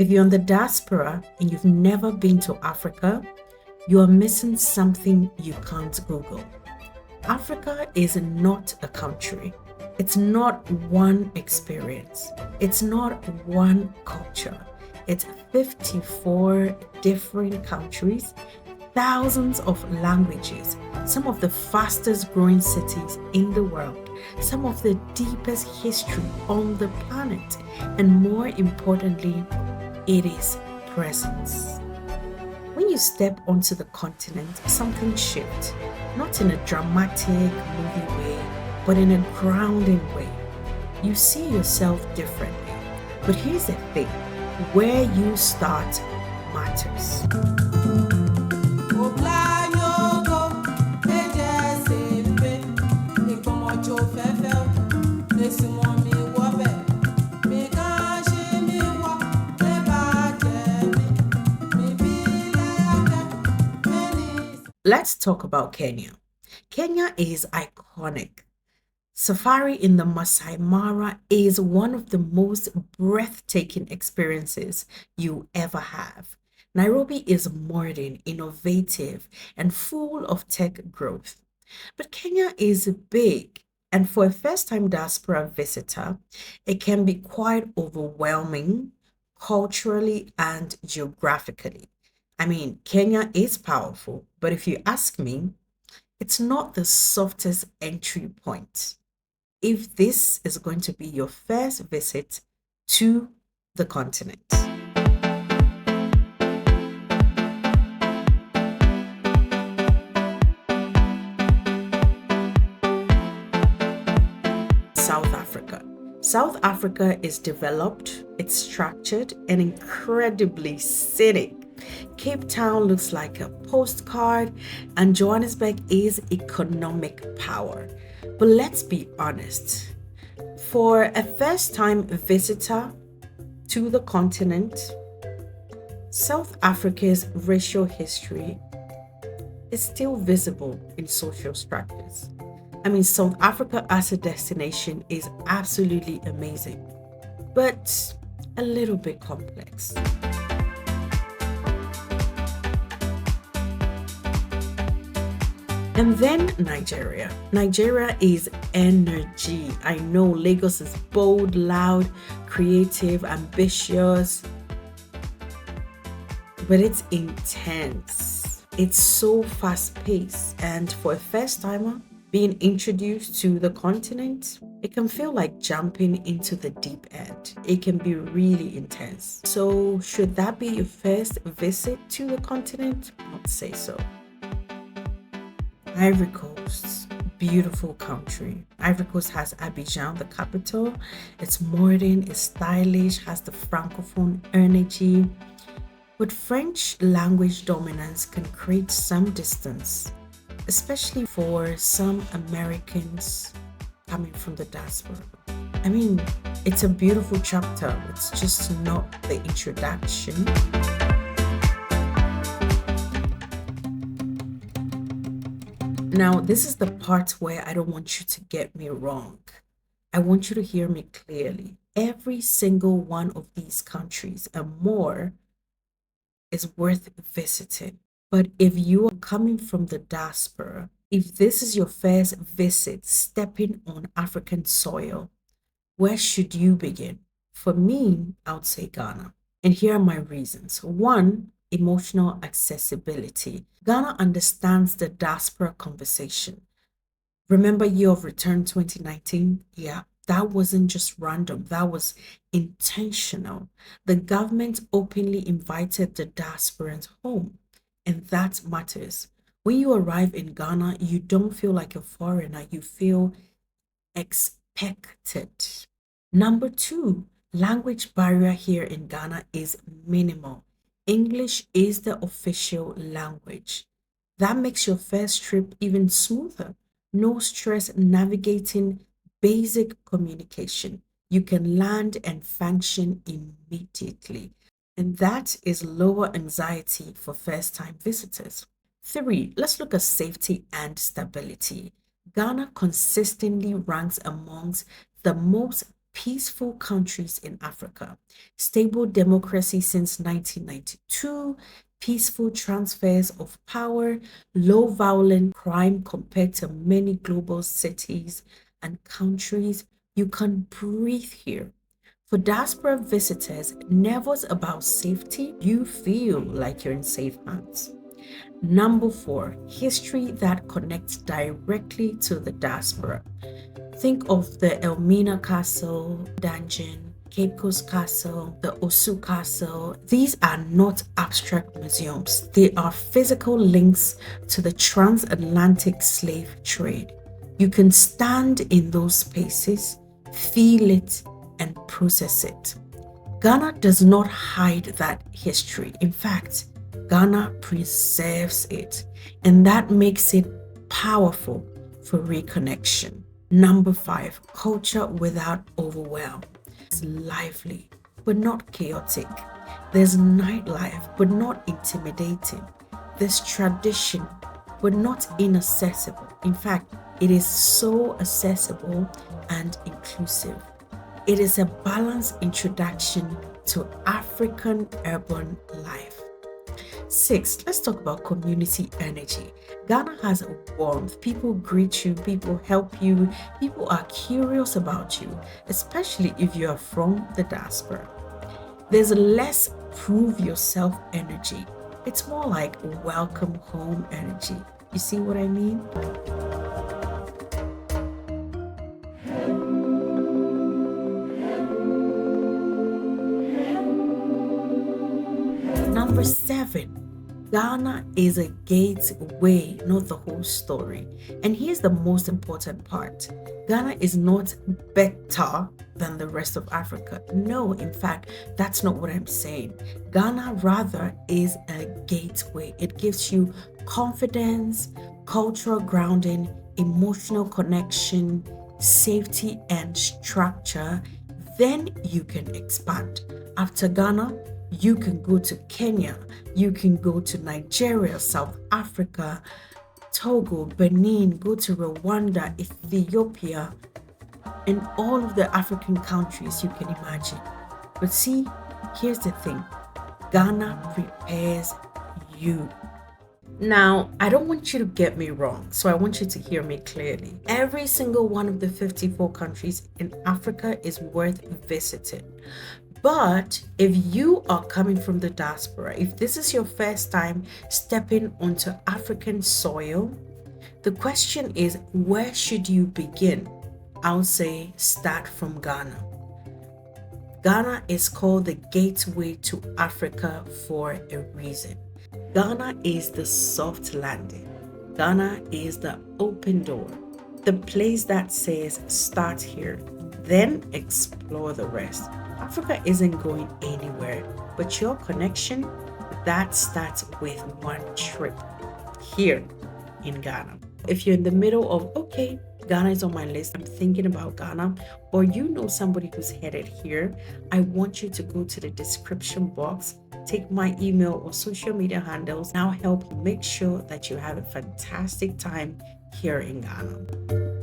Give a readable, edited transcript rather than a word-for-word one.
If you're on the diaspora and you've never been to Africa, you are missing something you can't Google. Africa is not a country. It's not one experience. It's not one culture. It's 54 different countries, thousands of languages, some of the fastest growing cities in the world, some of the deepest history on the planet, and more importantly, it is presence. When you step onto the continent, something shifts, not in a dramatic movie way, but in a grounding way. You see yourself differently. But here's the thing, where you start matters. Let's talk about Kenya. Kenya is iconic. Safari in the Masai Mara is one of the most breathtaking experiences you ever have. Nairobi is modern, innovative, and full of tech growth. But Kenya is big, and for a first time diaspora visitor, it can be quite overwhelming culturally and geographically. I mean, Kenya is powerful, but if you ask me, it's not the softest entry point. If this is going to be your first visit to the continent. South Africa. South Africa is developed, it's structured, and incredibly scenic. Cape Town looks like a postcard, and Johannesburg is economic power. But let's be honest, for a first time visitor to the continent, South Africa's racial history is still visible in social structures. I mean, South Africa as a destination is absolutely amazing, but a little bit complex. And then Nigeria. Nigeria is energy. I know Lagos is bold, loud, creative, ambitious, but it's intense. It's so fast paced. And for a first timer, being introduced to the continent, it can feel like jumping into the deep end. It can be really intense. So, should that be your first visit to the continent? I'd say so. Ivory Coast, beautiful country. Ivory Coast has Abidjan, the capital. It's modern, it's stylish, has the francophone energy. But French language dominance can create some distance, especially for some Americans coming from the diaspora. I mean, it's a beautiful chapter. It's just not the introduction. Now, this is the part where I don't want you to get me wrong. I want you to hear me clearly. Every single one of these countries and more is worth visiting. But if you are coming from the diaspora, if this is your first visit stepping on African soil, where should you begin? For me, I would say Ghana. And here are my reasons. One, emotional accessibility. Ghana understands the diaspora conversation. Remember Year of Return 2019? Yeah, that wasn't just random, that was intentional. The government openly invited the diasporans home, and that matters. When you arrive in Ghana, you don't feel like a foreigner, you feel expected. Number two, language barrier here in Ghana is minimal. English is the official language. That makes your first trip even smoother. No stress navigating basic communication. You can land and function immediately. And that is lower anxiety for first time visitors. Three, let's look at safety and stability. Ghana consistently ranks amongst the most peaceful countries in Africa, stable democracy since 1992, peaceful transfers of power, low violent crime compared to many global cities and countries. You can breathe here. For diaspora visitors, never's about safety. You feel like you're in safe hands. Number four, history that connects directly to the diaspora. Think of the Elmina Castle, Dungeon, Cape Coast Castle, the Osu Castle. These are not abstract museums. They are physical links to the transatlantic slave trade. You can stand in those spaces, feel it, and process it. Ghana does not hide that history. In fact, Ghana preserves it, and that makes it powerful for reconnection. Number five, culture without overwhelm. It's lively, but not chaotic. There's nightlife, but not intimidating. There's tradition, but not inaccessible. In fact, it is so accessible and inclusive. It is a balanced introduction to African urban life. Six, let's talk about community energy. Ghana has a warmth. People greet you, people help you, people are curious about you, especially if you are from the diaspora. There's less prove yourself energy. It's more like welcome home energy. You see what I mean? Number seven, Ghana is a gateway, not the whole story. And here's the most important part: Ghana is not better than the rest of Africa. No, in fact, that's not what I'm saying. Ghana rather is a gateway. It gives you confidence, cultural grounding, emotional connection, safety, and structure. Then you can expand. After Ghana, you can go to Kenya, you can go to Nigeria, South Africa, Togo, Benin, go to Rwanda, Ethiopia, and all of the African countries you can imagine. But see, here's the thing: Ghana prepares you. Now, I don't want you to get me wrong, so I want you to hear me clearly. Every single one of the 54 countries in Africa is worth visiting. But if you are coming from the diaspora, if this is your first time stepping onto African soil, the question is, where should you begin? I'll say start from Ghana. Ghana is called the gateway to Africa for a reason. Ghana is the soft landing. Ghana is the open door, the place that says start here, then explore the rest. Africa isn't going anywhere, but your connection, that starts with one trip here in Ghana. If you're in the middle of, okay, Ghana is on my list, I'm thinking about Ghana, or you know somebody who's headed here, I want you to go to the description box, take my email or social media handles, and I'll help you make sure that you have a fantastic time here in Ghana.